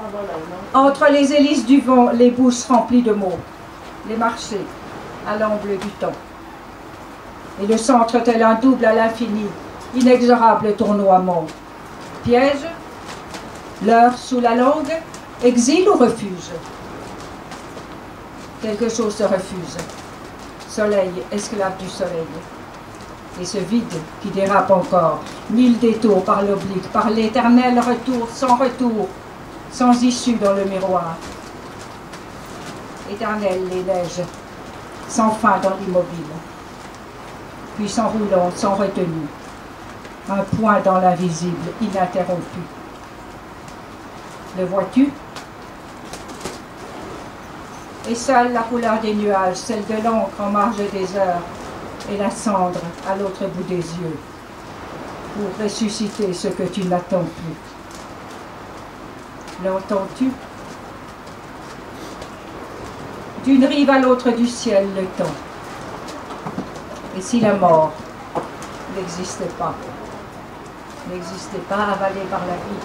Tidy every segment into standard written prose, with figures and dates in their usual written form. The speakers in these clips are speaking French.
Ah, voilà, non. Entre les hélices du vent, les bouches remplies de mots, les marchés à l'angle du temps. Et le centre tel un double à l'infini, inexorable tournoiement. Piège, l'heure sous la langue, exil ou refuge? Quelque chose se refuse. Soleil, esclave du soleil. Et ce vide qui dérape encore, mille détours par l'oblique, par l'éternel retour, sans issue dans le miroir. Éternel les neiges, sans fin dans l'immobile, puis s'enroulant, sans retenue, un point dans l'invisible, ininterrompu. Le vois-tu? Et seule la couleur des nuages, celle de l'encre en marge des heures, et la cendre à l'autre bout des yeux, pour ressusciter ce que tu n'attends plus. L'entends-tu? D'une rive à l'autre du ciel, le temps. Et si la mort n'existait pas, avalée par la vie?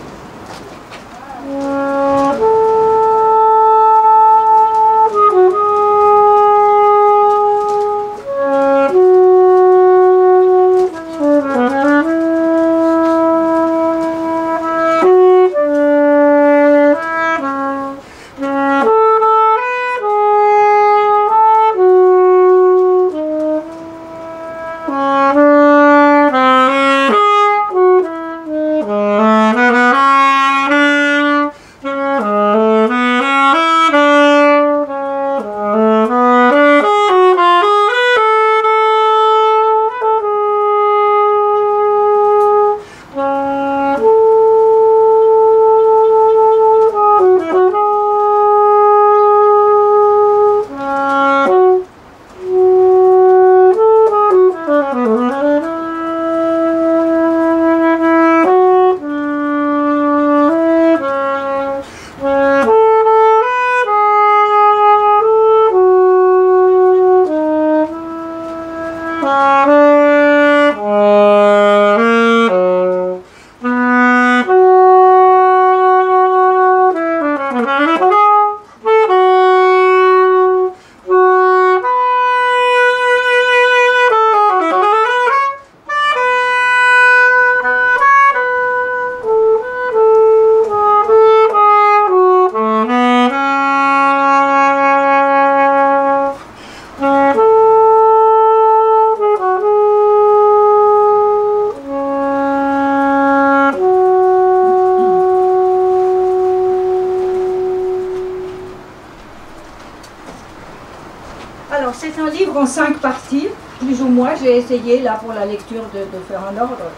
Alors, c'est un livre en 5 parties, plus ou moins. J'ai essayé, là, pour la lecture, de faire un ordre.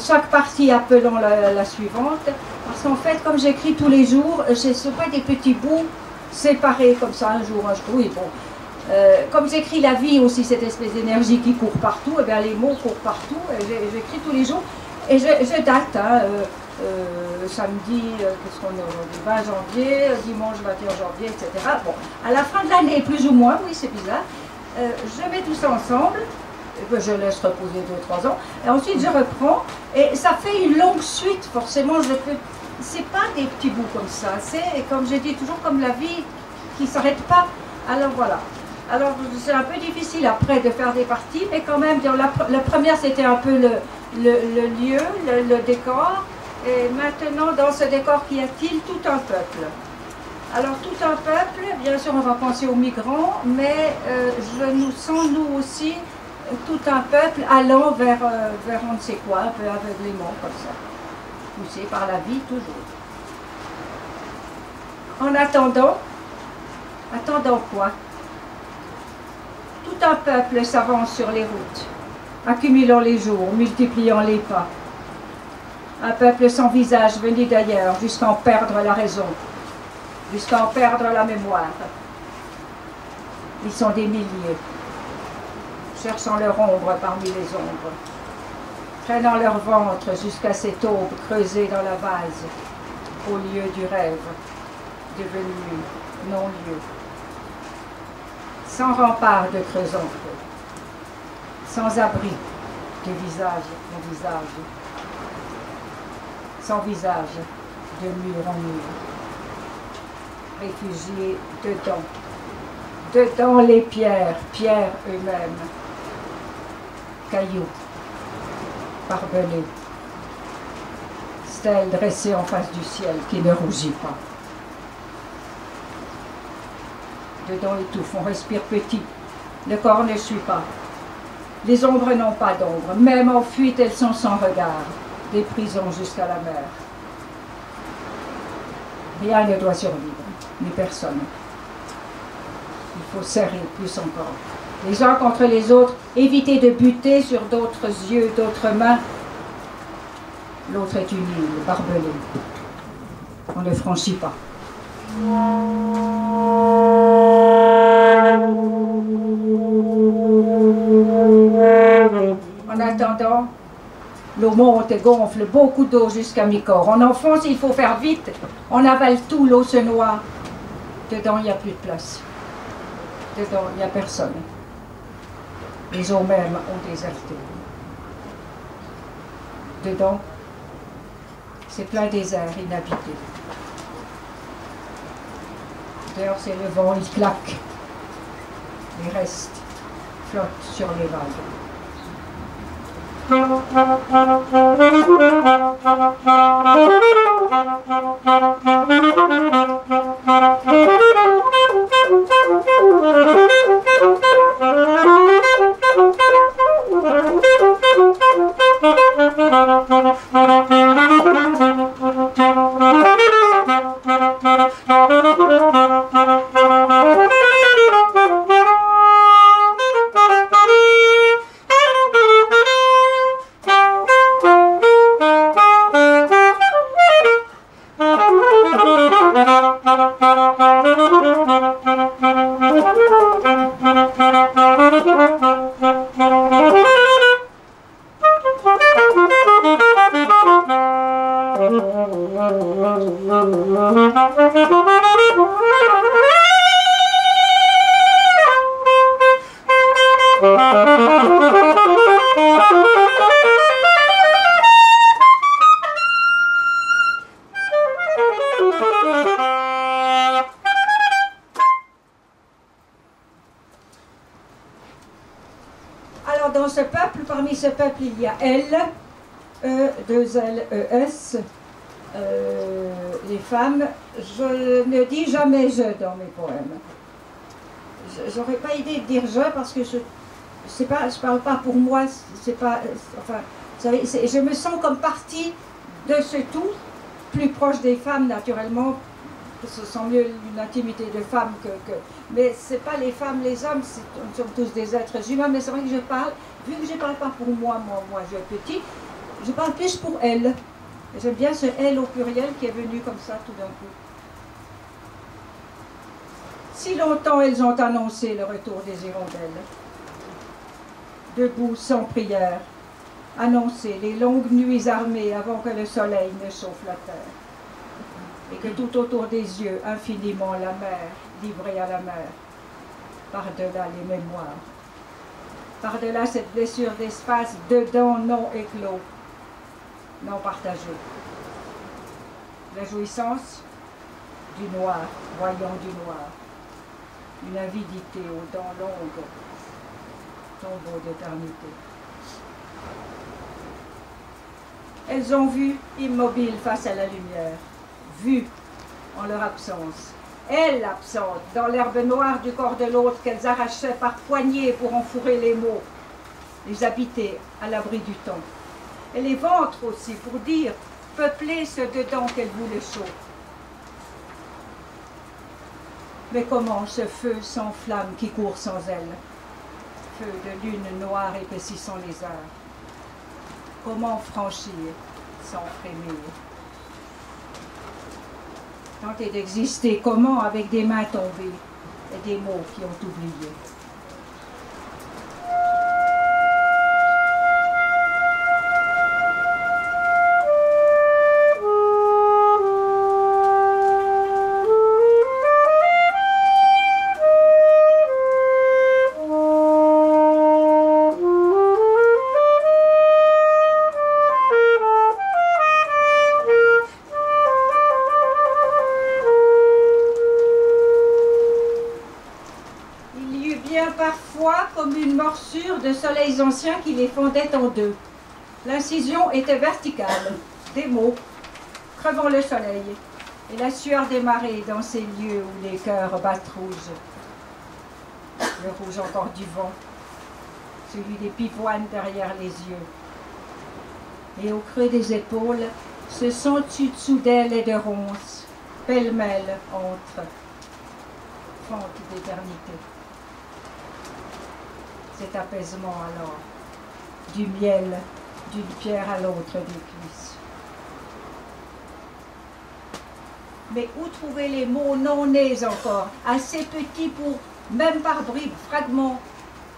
Chaque partie appelant la suivante. Parce qu'en fait, comme j'écris tous les jours, ce ne sont pas des petits bouts séparés comme ça, un jour, un jour. Oui, bon. Comme j'écris la vie aussi, cette espèce d'énergie qui court partout, et bien les mots courent partout. J'écris tous les jours. Et je date, hein, samedi, qu'est-ce qu'on est aujourd'hui, 20 janvier, dimanche 21 janvier, etc. Bon, à la fin de l'année, plus ou moins, oui, c'est bizarre, je mets tout ça ensemble, je laisse reposer 2-3 ans, et ensuite je reprends, et ça fait une longue suite, forcément, c'est pas des petits bouts comme ça, c'est, comme je dis toujours, comme la vie qui ne s'arrête pas. Alors voilà. Alors c'est un peu difficile après de faire des parties, mais quand même, dans la première c'était un peu le lieu, le décor, et maintenant dans ce décor qu'y a-t-il? Tout un peuple. Alors tout un peuple, bien sûr on va penser aux migrants, mais je nous sens nous aussi tout un peuple allant vers on ne sait quoi, un peu aveuglément comme ça, poussé par la vie toujours. En attendant quoi? Tout un peuple s'avance sur les routes, accumulant les jours, multipliant les pas. Un peuple sans visage venu d'ailleurs, jusqu'à en perdre la raison, jusqu'à en perdre la mémoire. Ils sont des milliers, cherchant leur ombre parmi les ombres, traînant leur ventre jusqu'à cette aube creusée dans la vase, au lieu du rêve, devenu non-lieu. Sans rempart de creusant feu, sans abri de visage en visage, sans visage de mur en mur. Réfugiés dedans. Dedans les pierres, pierres eux-mêmes. Cailloux, barbelés. Stèle dressée en face du ciel qui ne rougit pas. Dedans étouffe, on respire petit. Le corps ne suit pas. Les ombres n'ont pas d'ombre. Même en fuite, elles sont sans regard. Des prisons jusqu'à la mer. Rien ne doit survivre, ni personne. Il faut serrer plus encore. Les uns contre les autres, éviter de buter sur d'autres yeux, d'autres mains. L'autre est une île barbelée. On ne franchit pas. En attendant, l'eau monte et gonfle, beaucoup d'eau jusqu'à mi-corps. On enfonce, il faut faire vite. On avale tout, l'eau se noie. Dedans, il n'y a plus de place. Dedans, il n'y a personne. Les eaux mêmes ont déserté. Dedans, c'est plein désert inhabité. Dehors, c'est le vent, il claque. Les restes flottent sur les vagues. Alors dans ce peuple, parmi ce peuple, il y a L, E, 2 L, E, S, les femmes. Je ne dis jamais je dans mes poèmes. J'aurais pas idée de dire je parce que je parle pas pour moi, c'est pas, enfin, vous savez, je me sens comme partie de ce tout, plus proche des femmes naturellement, ce sont mieux une intimité de femmes mais c'est pas les femmes, les hommes, nous sommes tous des êtres humains, mais c'est vrai que je parle, vu que je parle pas pour moi, moi je petit, je parle plus pour elles. J'aime bien ce elle au pluriel qui est venu comme ça tout d'un coup. Si longtemps elles ont annoncé le retour des hirondelles, debout sans prière, annoncer les longues nuits armées avant que le soleil ne chauffe la terre, et que tout autour des yeux, infiniment la mer, livrée à la mer, par-delà les mémoires, par-delà cette blessure d'espace, dedans non éclos, non partagé. La jouissance du noir, voyant du noir, une avidité aux dents longues, tombeau d'éternité. Elles ont vu, immobiles face à la lumière, vu en leur absence, elles absentes, dans l'herbe noire du corps de l'autre qu'elles arrachaient par poignées pour enfourrer les mots, les habiter à l'abri du temps. Et les ventres aussi, pour dire, peupler ce dedans qu'elles voulaient chaud. Mais comment ce feu sans flamme qui court sans elle, feu de lune noire épaississant les heures, comment franchir sans frémir? Tenter d'exister, comment avec des mains tombées et des mots qui ont oublié. parfois comme une morsure de soleils anciens qui les fendaient en deux. L'incision était verticale, des mots, crevant le soleil, et la sueur des marées dans ces lieux où les cœurs battent rouge. Le rouge encore du vent, celui des pivoines derrière les yeux. Et au creux des épaules, se sont dessous d'ailes et de ronces, pêle-mêle entre fente d'éternité. Cet apaisement alors, du miel d'une pierre à l'autre des cuisses. Mais où trouver les mots non nés encore, assez petits pour, même par bribes, fragments,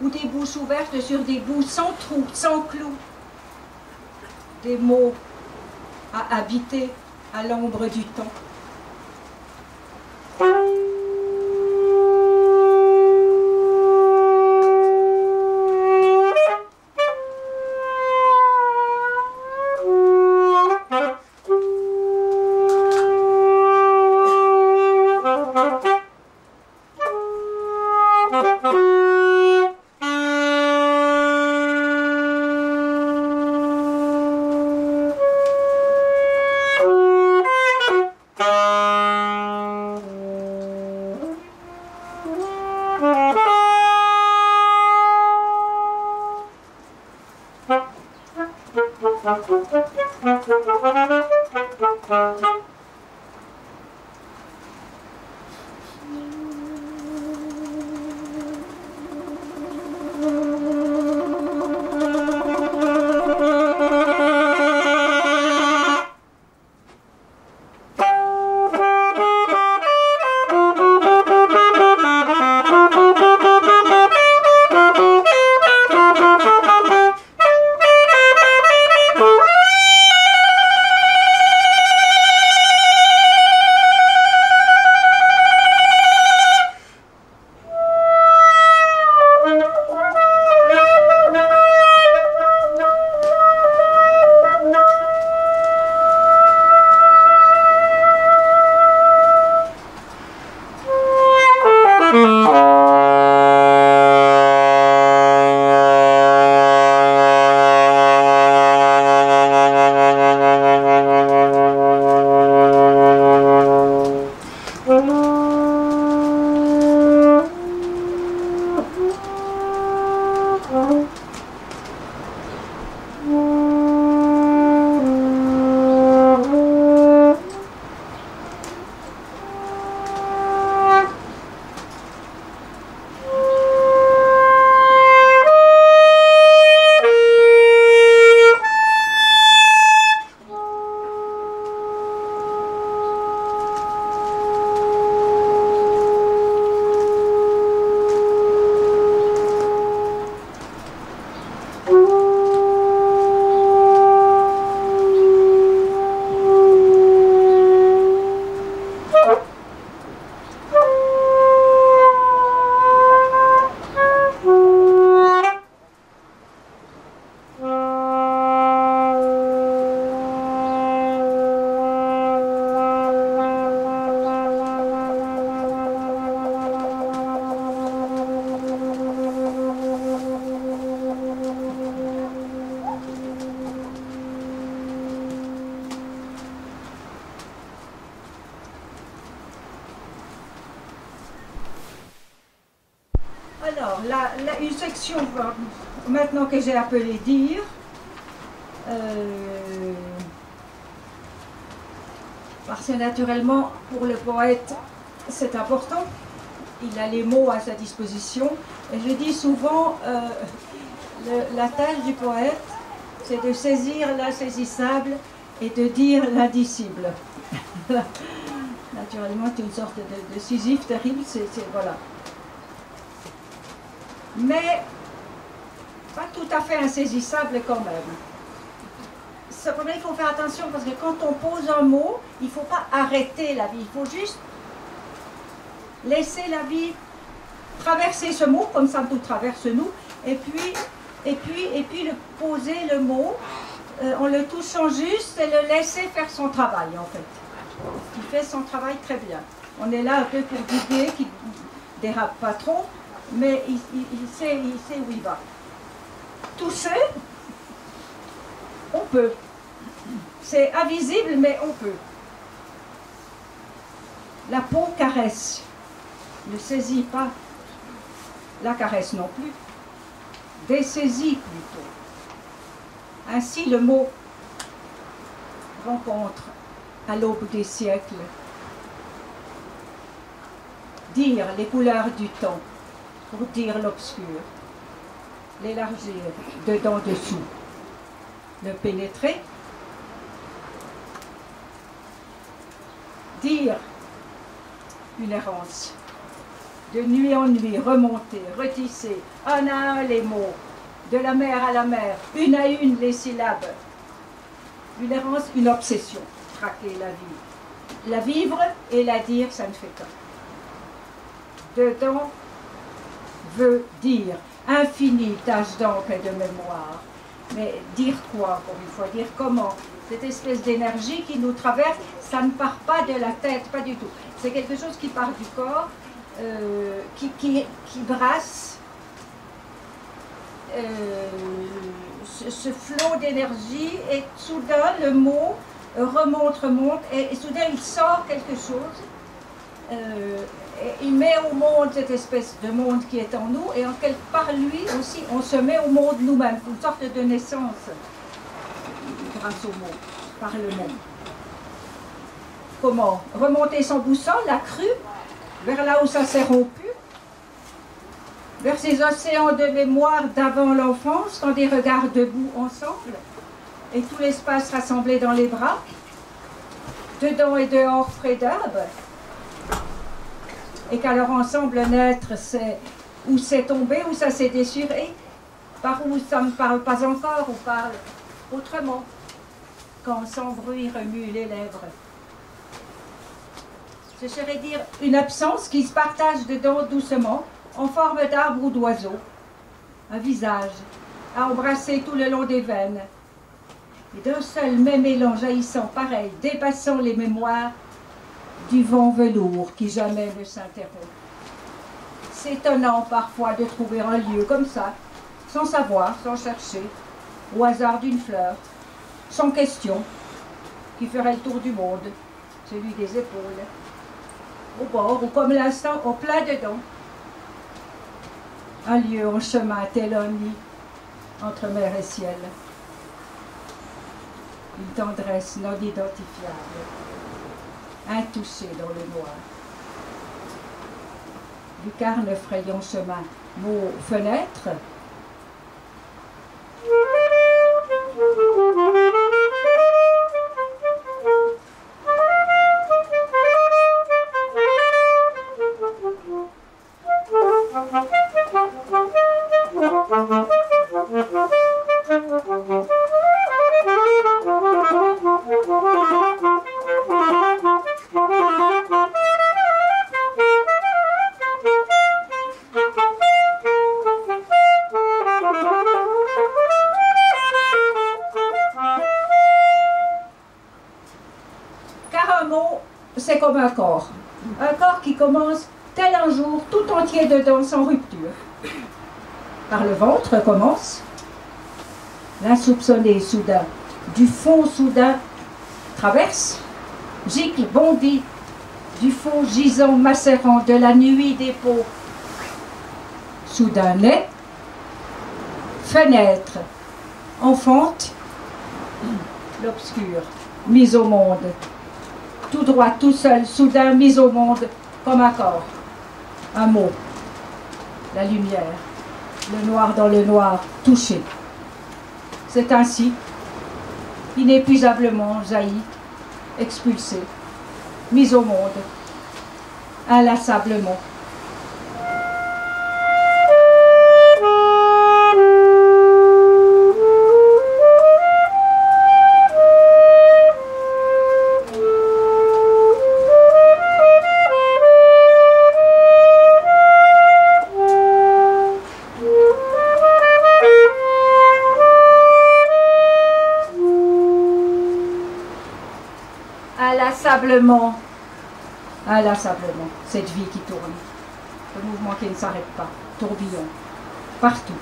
ou des bouches ouvertes sur des bouts sans trous, sans clous, des mots à habiter à l'ombre du temps. Alors, une section, maintenant que j'ai appelé dire, parce que naturellement, pour le poète, c'est important. Il a les mots à sa disposition. Et je dis souvent, la tâche du poète, c'est de saisir l'insaisissable et de dire l'indicible. Naturellement, c'est une sorte de Sisyphe terrible, voilà. Mais pas tout à fait insaisissable quand même. Cependant, il faut faire attention parce que quand on pose un mot, il ne faut pas arrêter la vie, il faut juste laisser la vie traverser ce mot, comme ça tout traverse nous, et puis poser le mot en le touchant juste et le laisser faire son travail en fait. Il fait son travail très bien. On est là un peu pour guider, qui dérape pas trop, mais il sait où il va. Toucher, on peut. C'est invisible, mais on peut. La peau caresse, ne saisit pas. La caresse non plus, dessaisit plutôt. Ainsi le mot rencontre à l'aube des siècles. Dire les couleurs du temps pour dire l'obscur, l'élargir dedans-dessous, le pénétrer, dire une errance, de nuit en nuit, remonter, retisser, un à un les mots, de la mer à la mer, une à une les syllabes, une errance, une obsession, traquer la vie. La vivre et la dire, ça ne fait qu'un. Dedans veut dire, infini, tâche d'encre et de mémoire. Mais dire quoi, pour une fois, dire comment? Cette espèce d'énergie qui nous traverse, ça ne part pas de la tête, pas du tout. C'est quelque chose qui part du corps, qui brasse ce flot d'énergie, et soudain le mot remonte, et soudain il sort quelque chose, et il met au monde cette espèce de monde qui est en nous, et en quelque part lui aussi on se met au monde nous-mêmes, une sorte de naissance grâce au mot, par le mot. Comment? Remonter sans boussole, la crue, vers là où ça s'est rompu, vers ces océans de mémoire d'avant l'enfance, quand des regards debout ensemble, et tout l'espace rassemblé dans les bras, dedans et dehors frais d'herbe, et qu'alors ensemble naître, c'est où c'est tombé, où ça s'est déchiré, par où ça ne parle pas encore, ou parle autrement, quand sans bruit remue les lèvres. Ce serait dire une absence qui se partage dedans doucement, en forme d'arbre ou d'oiseau. Un visage à embrasser tout le long des veines. Et d'un seul même élan jaillissant pareil, dépassant les mémoires du vent velours qui jamais ne s'interrompt. C'est étonnant parfois de trouver un lieu comme ça, sans savoir, sans chercher, au hasard d'une fleur, sans question, qui ferait le tour du monde, celui des épaules, au bord ou comme l'instant au plein dedans. Un lieu en chemin tel un nid entre mer et ciel. Une tendresse non identifiable, intouchée dans le noir. Lucarne frayant chemin, mot fenêtre. Car un mot, c'est comme un corps. Un corps qui commence tel un jour, tout entier dedans, sans rupture. Par le ventre commence l'insoupçonné soudain, du fond soudain, traverse, gicle, bondit, du fond gisant, macérant, de la nuit des peaux. Soudain naît, fenêtre, enfante, l'obscur, mise au monde. Tout droit, tout seul, soudain mise au monde, comme un corps. Un mot, la lumière, le noir dans le noir, touché. C'est ainsi, inépuisablement jailli, expulsé, mis au monde, inlassablement. Inlassablement, cette vie qui tourne, ce mouvement qui ne s'arrête pas. tourbillons, partout.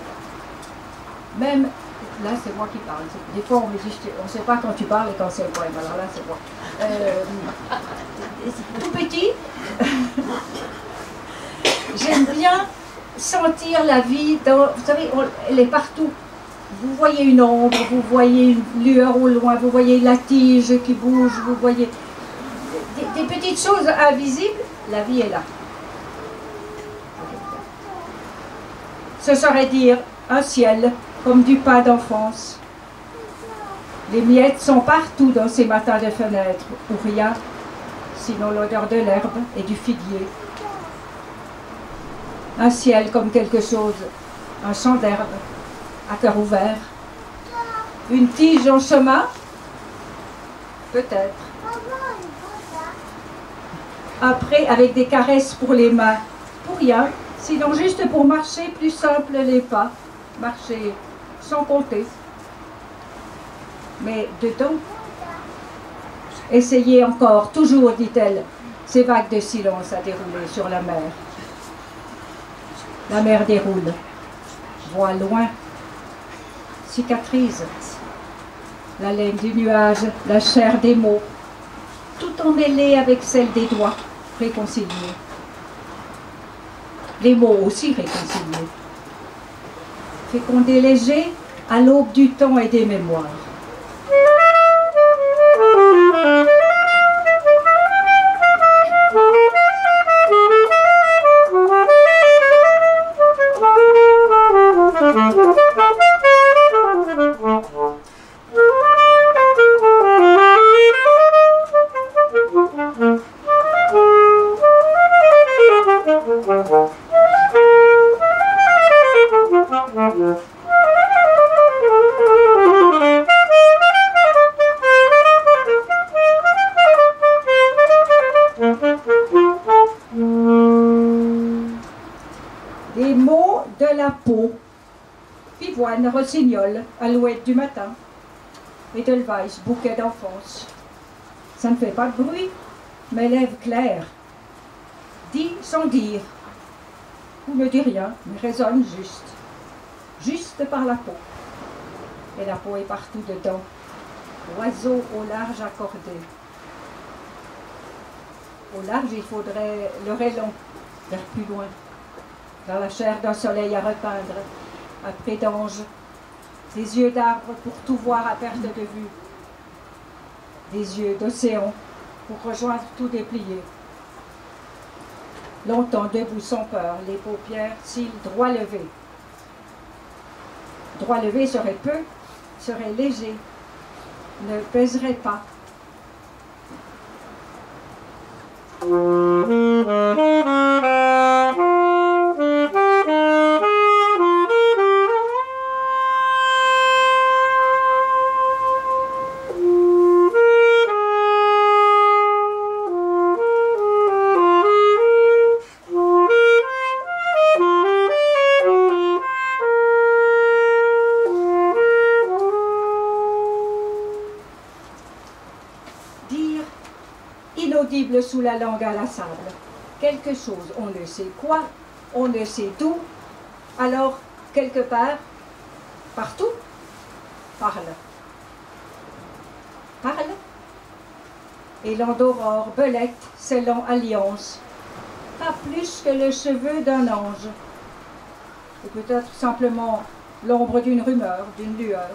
Même, là c'est moi qui parle, des fois on me dit, on ne sait pas quand tu parles et quand c'est le poème, alors là c'est moi. Tout petit, j'aime bien sentir la vie, vous savez, elle est partout. Vous voyez une ombre, vous voyez une lueur au loin, vous voyez la tige qui bouge, vous voyez des petites choses invisibles, la vie est là. Ce serait dire un ciel comme du pain d'enfance. Les miettes sont partout dans ces matins de fenêtres, où rien, sinon l'odeur de l'herbe et du figuier. Un ciel comme quelque chose, un champ d'herbe, à cœur ouvert. Une tige en chemin, peut-être. Après, avec des caresses pour les mains, pour rien, sinon juste pour marcher plus simple les pas, marcher sans compter. Mais dedans, essayez encore, toujours, dit-elle, ces vagues de silence à dérouler sur la mer. La mer déroule, voit loin, cicatrise, la laine du nuage, la chair des mots, tout emmêlé avec celle des doigts, réconciliés. Les mots aussi réconciliés. Fécondés légers à l'aube du temps et des mémoires. Des mots de la peau, pivoine, rossignol, alouette du matin, Edelweiss, bouquet d'enfance. Ça ne fait pas de bruit, mais lèvres claires, dit sans dire, ou ne dit rien, mais résonne juste, juste par la peau. Et la peau est partout dedans, oiseau au large accordé. Au large, il faudrait le rayon, vers plus loin, dans la chair d'un soleil à repeindre, un pré d'ange, des yeux d'arbre pour tout voir à perte de vue, des yeux d'océan pour rejoindre tout déplié. Longtemps debout sans peur, les paupières, cils droit levés. Droit levé serait peu, serait léger, ne pèserait pas. Inaudible sous la langue à la sable. Quelque chose, on ne sait quoi, on ne sait d'où, alors quelque part, partout, parle. Parle. Élan d'aurore, belette, scellant alliance, pas plus que le cheveu d'un ange, ou peut-être simplement l'ombre d'une rumeur, d'une lueur,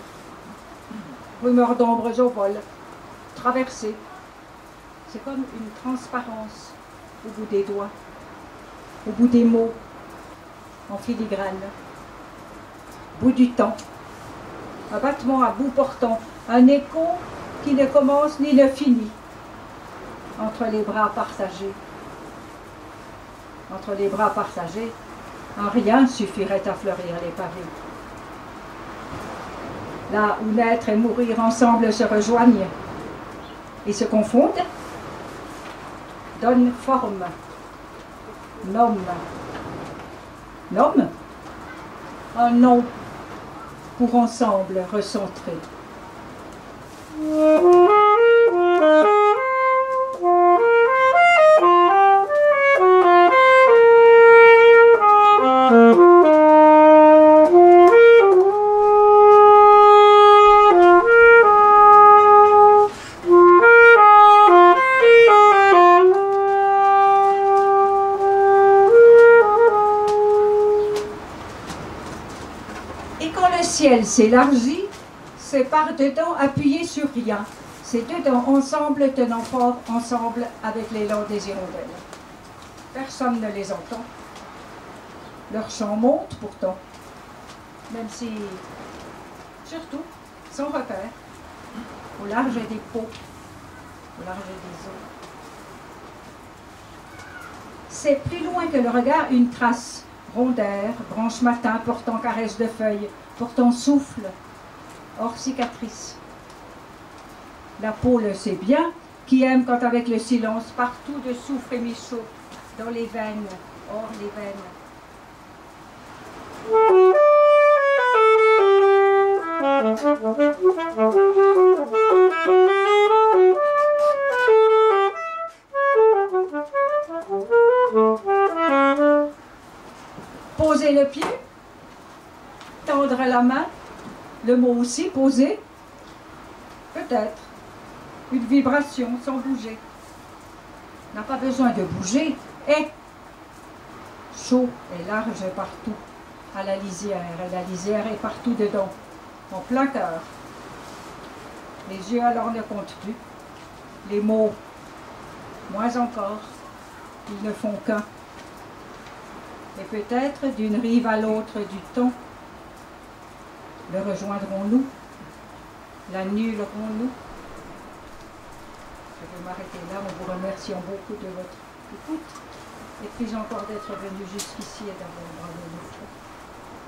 rumeur d'ombres au vol, traversée. C'est comme une transparence au bout des doigts, au bout des mots, en filigrane, au bout du temps, un battement à bout portant, un écho qui ne commence ni ne finit, entre les bras partagés. Entre les bras partagés, un rien suffirait à fleurir les pavés. Là où naître et mourir ensemble se rejoignent et se confondent, donne forme, nomme. Nomme, un nom pour ensemble recentrer. ciel s'élargit, c'est par-dedans appuyé sur rien. C'est dedans, ensemble, tenant fort, ensemble, avec l'élan des hirondelles. Personne ne les entend. Leur chant monte pourtant, même si, surtout, sans repère, au large des pots, au large des eaux. C'est plus loin que le regard une trace, rondeur, branche matin, portant caresse de feuilles, portant souffle, hors cicatrice. La peau le sait bien, qui aime quand avec le silence, partout de souffle et michaud, dans les veines, hors les veines. Poser le pied, tendre la main, le mot aussi, poser, peut-être, une vibration sans bouger. N'a pas besoin de bouger, est chaud et large partout, à la lisière, et la lisière est partout dedans, en plein cœur. Les yeux alors ne comptent plus, les mots, moins encore, ils ne font qu'un. Et peut-être d'une rive à l'autre du temps, le rejoindrons-nous, l'annulerons-nous. Je vais m'arrêter là en vous remerciant beaucoup de votre écoute et puis encore d'être venu jusqu'ici et d'avoir bravo.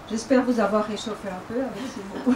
J'espère vous avoir réchauffé un peu avec ces mots.